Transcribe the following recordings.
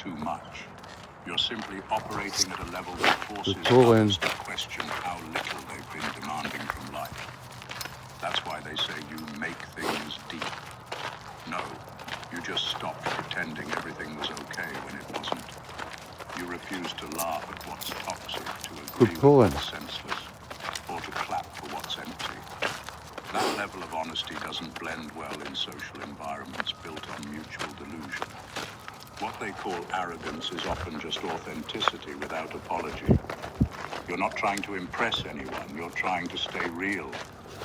too much. You're simply operating at a level that forces pulling. others to question how little they've been demanding from life. That's why they say you make things deep. No, you just stopped pretending everything was okay when it wasn't. You refuse to laugh at what's toxic, to agree with what's senseless, or to clap for what's empty. That level of honesty doesn't blend well in social environments built on mutual delusion. What they call arrogance is often just authenticity without apology. You're not trying to impress anyone, you're trying to stay real.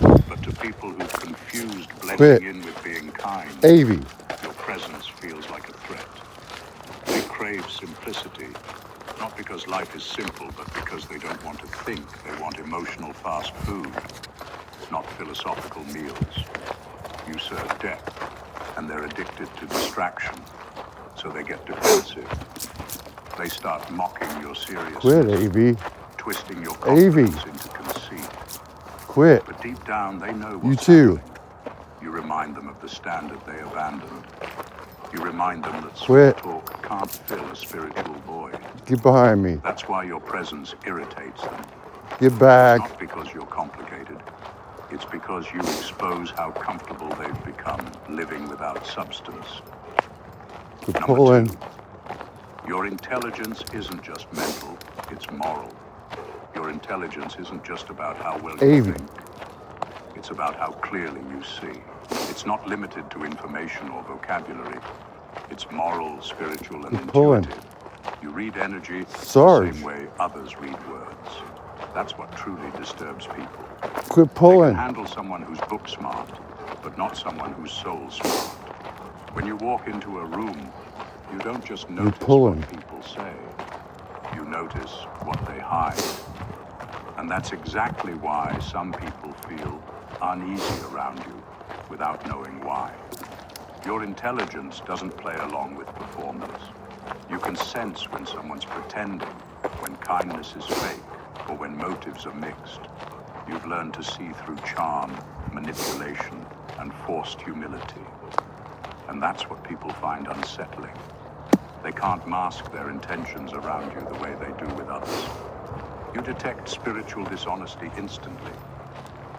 But to people who've confused blending in with being kind, your presence feels like a threat. They crave simplicity, not because life is simple, but because they don't want to think. They want emotional fast food, not philosophical meals. You serve depth, and they're addicted to distraction, so they get defensive. They start mocking your seriousness, twisting your confidence into conceit. But deep down, they know what's happening. You remind them of the standard they abandoned. You remind them that sweet talk can't fill a spiritual void. Get behind me. That's why your presence irritates them. Get back. It's not because you're complicated. It's because you expose how comfortable they've become living without substance. Number 2, your intelligence isn't just mental, it's moral. Your intelligence isn't just about how well you think. It's about how clearly you see. It's not limited to information or vocabulary. It's moral, spiritual, and intuitive. You read energy the same way others read words. That's what truly disturbs people. Quit pulling. They can handle someone who's book smart, but not someone who's soul smart. When you walk into a room, you don't just notice what people say. You notice what they hide. And that's exactly why some people feel uneasy around you without knowing why. Your intelligence doesn't play along with performance. You can sense when someone's pretending, when kindness is fake, or when motives are mixed. You've learned to see through charm, manipulation, and forced humility. And that's what people find unsettling. They can't mask their intentions around you the way they do with others. You detect spiritual dishonesty instantly,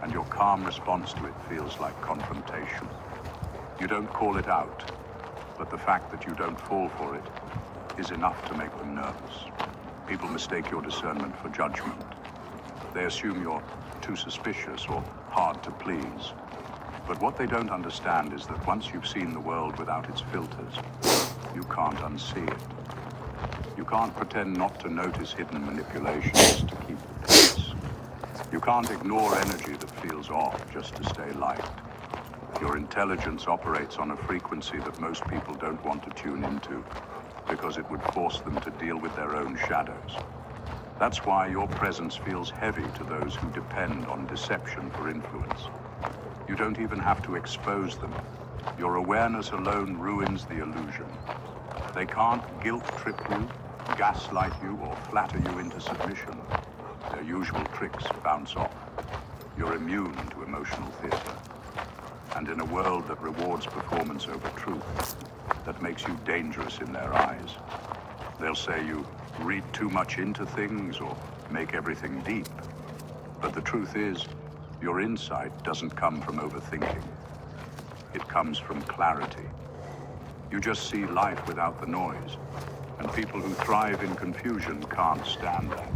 and your calm response to it feels like confrontation. You don't call it out, but the fact that you don't fall for it is enough to make them nervous. People mistake your discernment for judgment. They assume you're too suspicious or hard to please. But what they don't understand is that once you've seen the world without its filters, you can't unsee it. You can't pretend not to notice hidden manipulations to keep the peace. You can't ignore energy that feels off just to stay light. Your intelligence operates on a frequency that most people don't want to tune into, because it would force them to deal with their own shadows. That's why your presence feels heavy to those who depend on deception for influence. You don't even have to expose them. Your awareness alone ruins the illusion. They can't guilt-trip you, gaslight you, or flatter you into submission. Their usual tricks bounce off. You're immune to emotional theater. And in a world that rewards performance over truth, that makes you dangerous in their eyes, they'll say you read too much into things or make everything deep. But the truth is, your insight doesn't come from overthinking. It comes from clarity. You just see life without the noise, and people who thrive in confusion can't stand that.